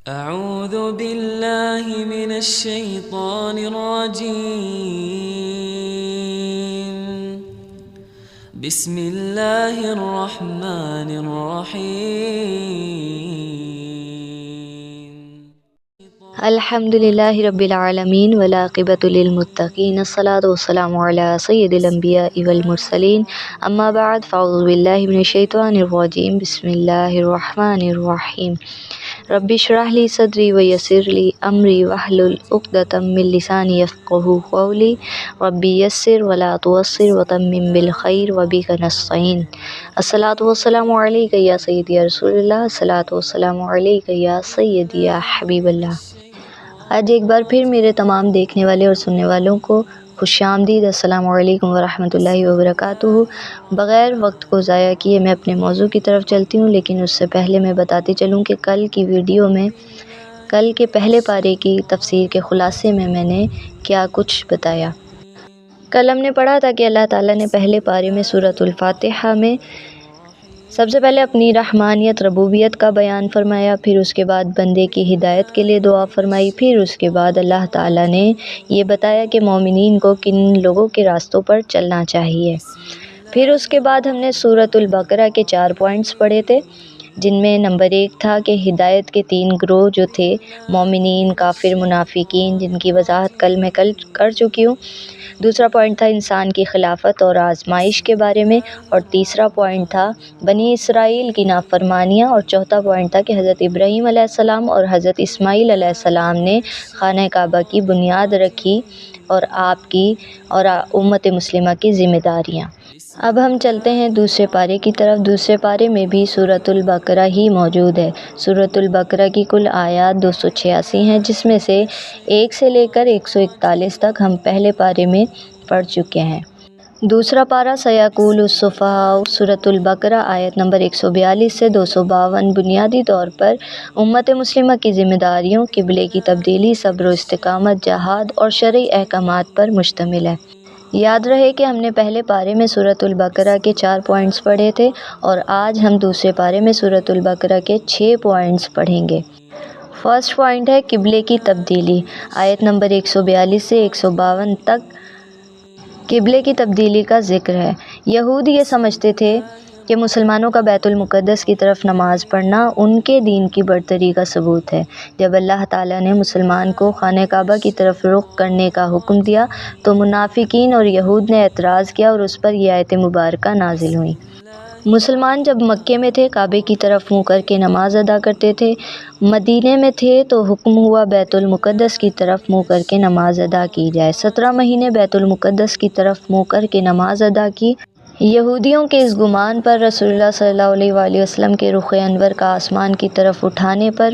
أعوذ بالله من الشيطان الرجيم. بسم الله الرحمن الرحيم. الحمد للہ رب العالمین والعاقبۃ للمتقین الصلاۃ والسلام علی سید الانبیاء والمرسلین اما بعد فاعوذ باللہ من الشیطان الرجیم بسم اللہ الرحمن الرحیم رب اشرح لی صدری ویسر لی امری واحلل عقدۃ من لسانی یفقہوا قولی رب یسر ولا تعسر وتمم بالخیر وبک نستعین. الصلاۃ والسلام علیک یا سیدی یا رسول اللہ، الصلاۃ والسلام علیک یا سیدی یا حبیب اللہ. آج ایک بار پھر میرے تمام دیکھنے والے اور سننے والوں کو خوش آمدید. السلام علیکم ورحمۃ اللہ وبرکاتہ. بغیر وقت کو ضائع کیے میں اپنے موضوع کی طرف چلتی ہوں، لیکن اس سے پہلے میں بتاتی چلوں کہ کل کی ویڈیو میں کل کے پہلے پارے کی تفسیر کے خلاصے میں نے کیا کچھ بتایا. کل ہم نے پڑھا تھا کہ اللہ تعالیٰ نے پہلے پارے میں سورۃ الفاتحہ میں سب سے پہلے اپنی رحمانیت ربوبیت کا بیان فرمایا، پھر اس کے بعد بندے کی ہدایت کے لیے دعا فرمائی، پھر اس کے بعد اللہ تعالیٰ نے یہ بتایا کہ مومنین کو کن لوگوں کے راستوں پر چلنا چاہیے. پھر اس کے بعد ہم نے سورۃ البقرہ کے 4 پوائنٹس پڑھے تھے، جن میں نمبر 1 تھا کہ ہدایت کے 3 گروہ جو تھے، مومنین، کافر، منافقین، جن کی وضاحت کل میں کر چکی ہوں. دوسرا پوائنٹ تھا انسان کی خلافت اور آزمائش کے بارے میں، اور تیسرا پوائنٹ تھا بنی اسرائیل کی نافرمانیاں، اور چوتھا پوائنٹ تھا کہ حضرت ابراہیم علیہ السلام اور حضرت اسماعیل علیہ السلام نے خانہ کعبہ کی بنیاد رکھی اور آپ کی اور امت مسلمہ کی ذمہ داریاں. اب ہم چلتے ہیں دوسرے پارے کی طرف. دوسرے پارے میں بھی سورۃ البقرہ ہی موجود ہے. سورۃ البقرہ کی کل آیات 286 ہیں، جس میں سے 1 سے لے کر 141 تک ہم پہلے پارے میں پڑھ چکے ہیں. دوسرا پارہ سیقول السفہاء، سورۃ البقرہ آیت نمبر 142 سے 252 بنیادی طور پر امت مسلمہ کی ذمہ داریوں، قبلے کی تبدیلی، صبر و استقامت، جہاد اور شرعی احکامات پر مشتمل ہے. یاد رہے کہ ہم نے پہلے پارے میں سورۃ البقرہ کے 4 پوائنٹس پڑھے تھے، اور آج ہم دوسرے پارے میں سورۃ البقرہ کے 6 پوائنٹس پڑھیں گے. فرسٹ پوائنٹ ہے قبلے کی تبدیلی. آیت نمبر 142 سے 152 تک قبلے کی تبدیلی کا ذکر ہے. یہود یہ سمجھتے تھے کہ مسلمانوں کا بیت المقدس کی طرف نماز پڑھنا ان کے دین کی برتری کا ثبوت ہے. جب اللہ تعالیٰ نے مسلمان کو خانہ کعبہ کی طرف رخ کرنے کا حکم دیا تو منافقین اور یہود نے اعتراض کیا اور اس پر یہ آیت مبارکہ نازل ہوئیں. مسلمان جب مکے میں تھے کعبے کی طرف منہ کر کے نماز ادا کرتے تھے، مدینے میں تھے تو حکم ہوا بیت المقدس کی طرف منہ کر کے نماز ادا کی جائے. 17 مہینے بیت المقدس کی طرف منہ کر کے نماز ادا کی. یہودیوں کے اس گمان پر رسول اللہ صلی اللہ علیہ وآلہ وسلم کے رخ انور کا آسمان کی طرف اٹھانے پر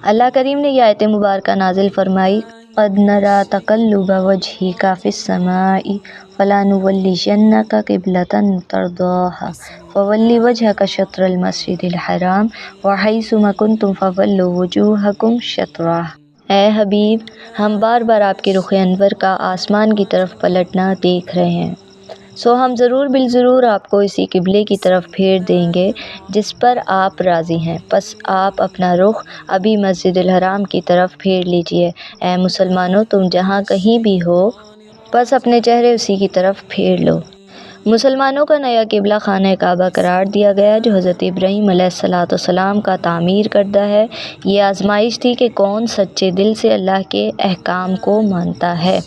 اللہ کریم نے یہ آیت مبارکہ نازل فرمائی: قَدْ نَرَىٰ تَقَلُّبَ وَجْهِكَ فِي السَّمَاءِ فَلَنُوَلِّيَنَّكَ قِبْلَةً تَرْضَاهَا فَوَلِّ وَجْهَكَ شَطْرَ الْمَسْجِدِ الْحَرَامِ وَحَيْثُ مَا كُنتُمْ فَوَلُّوا وُجُوهَكُمْ شَطْرَهُ. اے حبیب، ہم بار بار آپ کے رخ انور کا آسمان کی طرف پلٹنا دیکھ رہے ہیں، سو ہم ضرور بالضرور آپ کو اسی قبلے کی طرف پھیر دیں گے جس پر آپ راضی ہیں. پس آپ اپنا رخ ابھی مسجد الحرام کی طرف پھیر لیجئے. اے مسلمانوں، تم جہاں کہیں بھی ہو بس اپنے چہرے اسی کی طرف پھیر لو. مسلمانوں کا نیا قبلہ خانہ کعبہ قرار دیا گیا، جو حضرت ابراہیم علیہ السلام کا تعمیر کردہ ہے. یہ آزمائش تھی کہ کون سچے دل سے اللہ کے احکام کو مانتا ہے،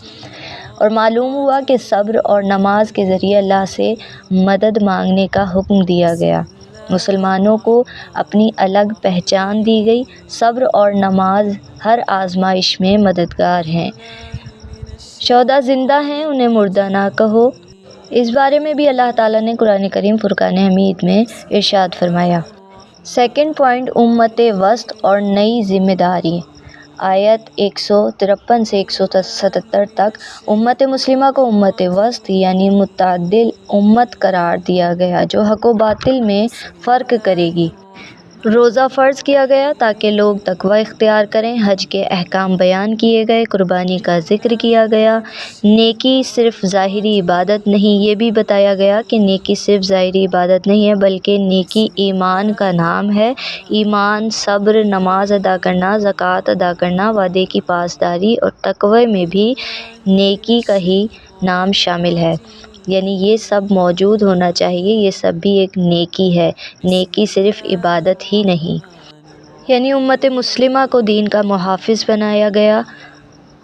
اور معلوم ہوا کہ صبر اور نماز کے ذریعے اللہ سے مدد مانگنے کا حکم دیا گیا. مسلمانوں کو اپنی الگ پہچان دی گئی. صبر اور نماز ہر آزمائش میں مددگار ہیں. شہداء زندہ ہیں، انہیں مردہ نہ کہو. اس بارے میں بھی اللہ تعالیٰ نے قرآن کریم فرقان حمید میں ارشاد فرمایا. سیکنڈ پوائنٹ امت وسط اور نئی ذمہ داری. آیت 153 سے 177 تک امت مسلمہ کو امت وسط یعنی متعدل امت قرار دیا گیا، جو حق و باطل میں فرق کرے گی. روزہ فرض کیا گیا تاکہ لوگ تقوی اختیار کریں، حج کے احکام بیان کیے گئے، قربانی کا ذکر کیا گیا، نیکی صرف ظاہری عبادت نہیں، یہ بھی بتایا گیا کہ نیکی صرف ظاہری عبادت نہیں ہے بلکہ نیکی ایمان کا نام ہے۔ ایمان، صبر، نماز ادا کرنا، زکوٰۃ ادا کرنا، وعدے کی پاسداری اور تقوی میں بھی نیکی کا ہی نام شامل ہے، یعنی یہ سب موجود ہونا چاہیے، یہ سب بھی ایک نیکی ہے، نیکی صرف عبادت ہی نہیں۔ یعنی امت مسلمہ کو دین کا محافظ بنایا گیا،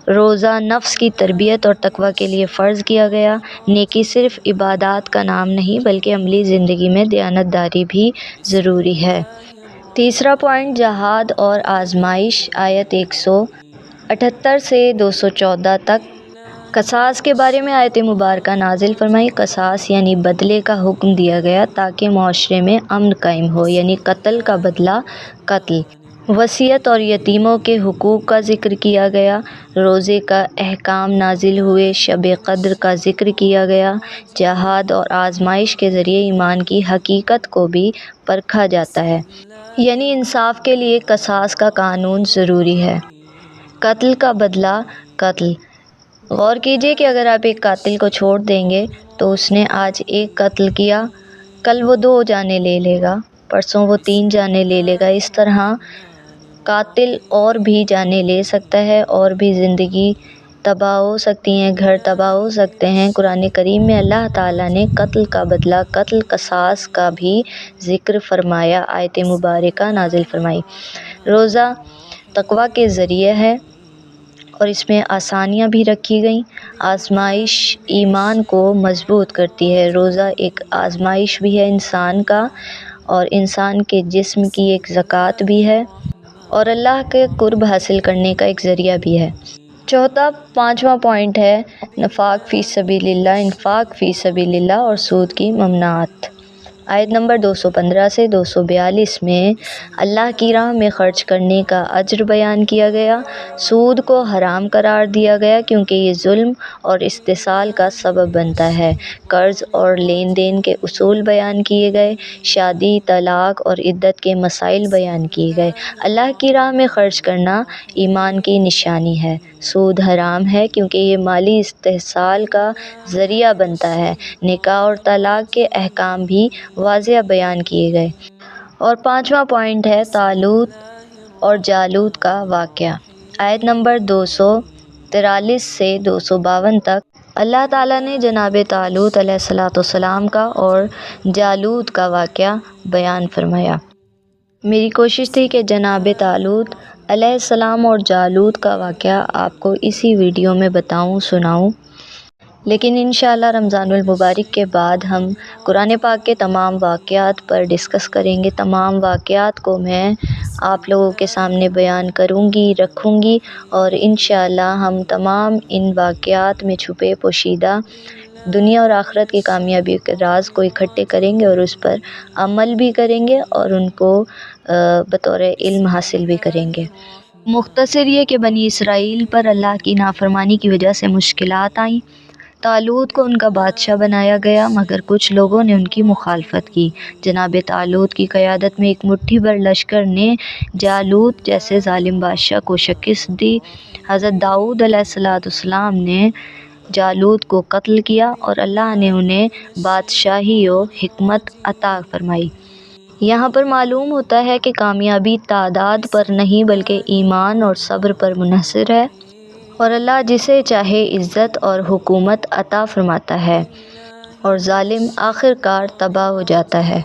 روزہ نفس کی تربیت اور تقوی کے لیے فرض کیا گیا۔ نیکی صرف عبادات کا نام نہیں بلکہ عملی زندگی میں دیانتداری بھی ضروری ہے۔ تیسرا پوائنٹ، جہاد اور آزمائش، آیت 178 سے 214 تک۔ قصاص کے بارے میں آیت مبارکہ نازل فرمائی۔ قصاص یعنی بدلے کا حکم دیا گیا تاکہ معاشرے میں امن قائم ہو، یعنی قتل کا بدلہ قتل۔ وصیت اور یتیموں کے حقوق کا ذکر کیا گیا، روزے کا احکام نازل ہوئے، شب قدر کا ذکر کیا گیا۔ جہاد اور آزمائش کے ذریعے ایمان کی حقیقت کو بھی پرکھا جاتا ہے، یعنی انصاف کے لیے قصاص کا قانون ضروری ہے۔ قتل کا بدلہ قتل۔ غور کیجئے کہ اگر آپ ایک قاتل کو چھوڑ دیں گے تو اس نے آج ایک قتل کیا، کل وہ 2 جانیں لے لے گا، پرسوں وہ 3 جانیں لے لے گا، اس طرح قاتل اور بھی جانیں لے سکتا ہے، اور بھی زندگی تباہ ہو سکتی ہیں، گھر تباہ ہو سکتے ہیں۔ قرآن کریم میں اللہ تعالیٰ نے قتل کا بدلہ قتل، قصاص کا بھی ذکر فرمایا، آیت مبارکہ نازل فرمائی۔ روزہ تقوی کے ذریعہ ہے اور اس میں آسانیاں بھی رکھی گئیں۔ آزمائش ایمان کو مضبوط کرتی ہے، روزہ ایک آزمائش بھی ہے انسان کا، اور انسان کے جسم کی ایک زکوٰۃ بھی ہے، اور اللہ کے قرب حاصل کرنے کا ایک ذریعہ بھی ہے۔ پانچواں پوائنٹ ہے نفاق فی سبیل اللہ، انفاق فی سبیل اللہ اور سود کی ممنوعات۔ آیت نمبر 215 سے 242 میں اللہ کی راہ میں خرچ کرنے کا اجر بیان کیا گیا، سود کو حرام قرار دیا گیا کیونکہ یہ ظلم اور استحصال کا سبب بنتا ہے، قرض اور لین دین کے اصول بیان کیے گئے، شادی، طلاق اور عدت کے مسائل بیان کیے گئے۔ اللہ کی راہ میں خرچ کرنا ایمان کی نشانی ہے۔ سود حرام ہے کیونکہ یہ مالی استحصال کا ذریعہ بنتا ہے۔ نکاح اور طلاق کے احکام بھی واضح بیان کیے گئے۔ اور پانچواں پوائنٹ ہے طالوت اور جالوت کا واقعہ، آیت نمبر 243 سے 252 تک۔ اللہ تعالیٰ نے جناب طالوت علیہ السلام کا اور جالوت کا واقعہ بیان فرمایا۔ میری کوشش تھی کہ جناب طالوت علیہ السلام اور جالوت کا واقعہ آپ کو اسی ویڈیو میں بتاؤں، سناؤں، لیکن انشاءاللہ رمضان المبارک کے بعد ہم قرآن پاک کے تمام واقعات پر ڈسکس کریں گے۔ تمام واقعات کو میں آپ لوگوں کے سامنے بیان کروں گی، رکھوں گی، اور انشاءاللہ ہم تمام ان واقعات میں چھپے پوشیدہ دنیا اور آخرت کی کامیابی کے راز کو اکٹھے کریں گے اور اس پر عمل بھی کریں گے اور ان کو بطور علم حاصل بھی کریں گے۔ مختصر یہ کہ بنی اسرائیل پر اللہ کی نافرمانی کی وجہ سے مشکلات آئیں، طالوت کو ان کا بادشاہ بنایا گیا مگر کچھ لوگوں نے ان کی مخالفت کی۔ جناب طالوت کی قیادت میں ایک مٹھی بھر لشکر نے جالوت جیسے ظالم بادشاہ کو شکست دی۔ حضرت داؤد علیہ السلام نے جالوت کو قتل کیا اور اللہ نے انہیں بادشاہی و حکمت عطا فرمائی۔ یہاں پر معلوم ہوتا ہے کہ کامیابی تعداد پر نہیں بلکہ ایمان اور صبر پر منحصر ہے، اور اللہ جسے چاہے عزت اور حکومت عطا فرماتا ہے اور ظالم آخر کار تباہ ہو جاتا ہے۔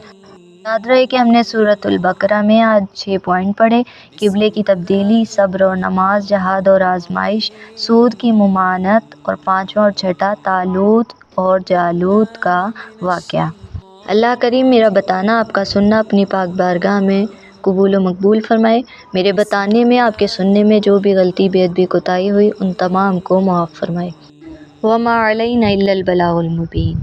یاد رہے کہ ہم نے سورۃ البقرہ میں آج 6 پوائنٹ پڑھے: قبلے کی تبدیلی، صبر اور نماز، جہاد اور آزمائش، سود کی ممانعت، اور پانچواں اور چھٹا طالوت اور جالوت کا واقعہ۔ اللہ کریم میرا بتانا، آپ کا سننا اپنی پاک بارگاہ میں قبول و مقبول فرمائے۔ میرے بتانے میں، آپ کے سننے میں جو بھی غلطی، بے ادبی، کوتاہی ہوئی، ان تمام کو معاف فرمائے۔ وَمَا عَلَيْنَا إِلَّا الْبَلَاغُ الْمُبِينُ۔